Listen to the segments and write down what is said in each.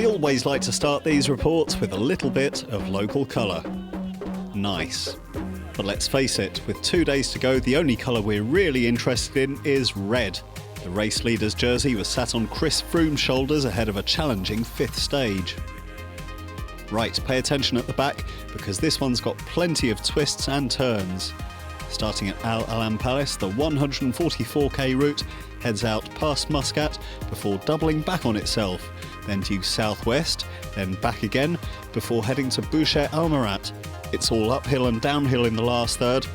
We always like to start these reports with a little bit of local colour. Nice. But let's face it, with 2 days to go, the only colour we're really interested in is red. The race leader's jersey was sat on Chris Froome's shoulders ahead of a challenging 5th stage. Right, pay attention at the back, because this one's got plenty of twists and turns. Starting at Al Alam Palace, the 144k route heads out past Muscat before doubling back on itself, then due southwest, then back again, before heading to Boushar Almarat. It's all uphill and downhill in the last third.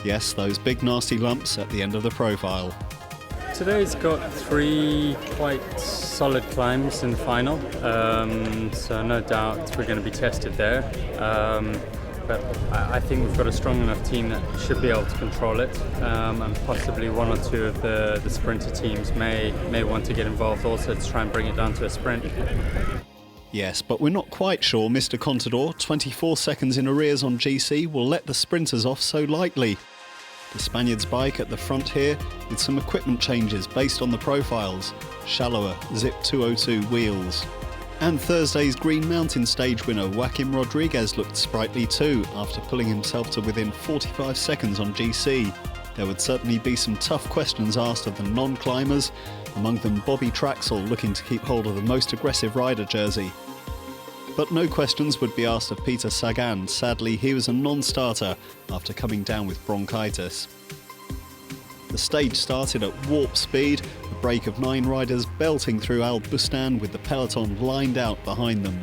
Yes, those big nasty lumps at the end of the profile. Today's got 3 quite solid climbs in the final, so no doubt we're going to be tested there. But I think we've got a strong enough team that should be able to control it, and possibly 1 or 2 of the sprinter teams may want to get involved also to try and bring it down to a sprint. Yes, but we're not quite sure Mr. Contador, 24 seconds in arrears on GC, will let the sprinters off so lightly. The Spaniard's bike at the front here with some equipment changes based on the profiles, shallower Zip 202 wheels. And Thursday's Green Mountain stage winner Joaquin Rodriguez looked sprightly too after pulling himself to within 45 seconds on GC. There would certainly be some tough questions asked of the non-climbers, among them Bobby Traxel looking to keep hold of the most aggressive rider jersey. But no questions would be asked of Peter Sagan. Sadly, he was a non-starter after coming down with bronchitis. The stage started at warp speed, a break of 9 riders belting through Al Bustan with the peloton lined out behind them.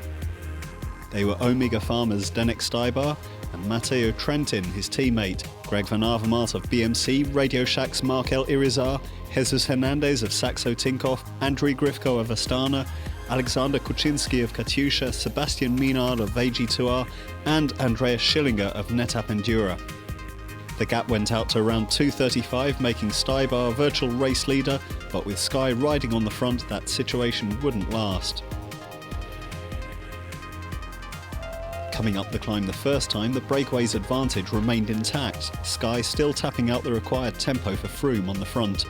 They were Omega Pharma's Zdenek Stybar and Matteo Trentin, his teammate, Greg Van Avermaet of BMC, Radio Shack's Markel Irizar, Jesus Hernandez of Saxo-Tinkoff, Andriy Grifko of Astana, Alexander Kuczynski of Katusha, Sebastian Minard of AG2R, and Andreas Schillinger of NetApp Endura. The gap went out to around 2:35, making Stybar virtual race leader, but with Sky riding on the front, that situation wouldn't last. Coming up the climb the first time, the breakaway's advantage remained intact, Sky still tapping out the required tempo for Froome on the front.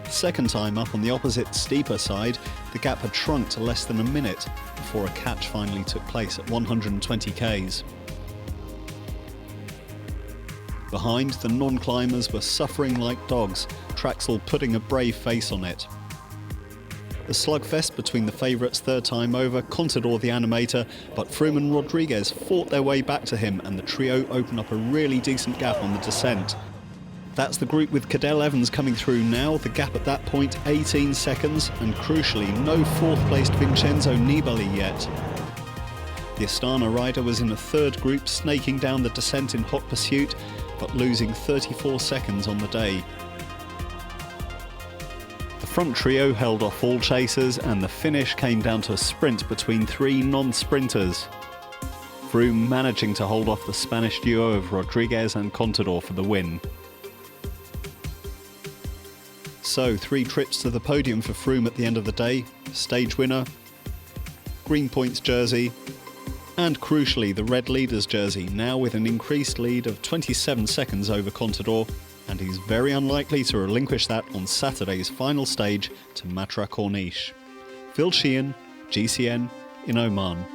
Second time up on the opposite, steeper side, the gap had shrunk to less than a minute before a catch finally took place at 120 k's. Behind, the non-climbers were suffering like dogs, Traxel putting a brave face on it. The slugfest between the favourites third time over, Contador the animator, but Froome and Rodriguez fought their way back to him and the trio opened up a really decent gap on the descent. That's the group with Cadel Evans coming through now, the gap at that point 18 seconds, and crucially no 4th placed Vincenzo Nibali yet. The Astana rider was in a third group, snaking down the descent in hot pursuit, but losing 34 seconds on the day. The front trio held off all chasers and the finish came down to a sprint between 3 non-sprinters. Froome managing to hold off the Spanish duo of Rodriguez and Contador for the win. So 3 trips to the podium for Froome at the end of the day, stage winner, green points jersey, and crucially the red leader's jersey, now with an increased lead of 27 seconds over Contador, and he's very unlikely to relinquish that on Saturday's final stage to Matra Corniche. Phil Sheehan, GCN in Oman.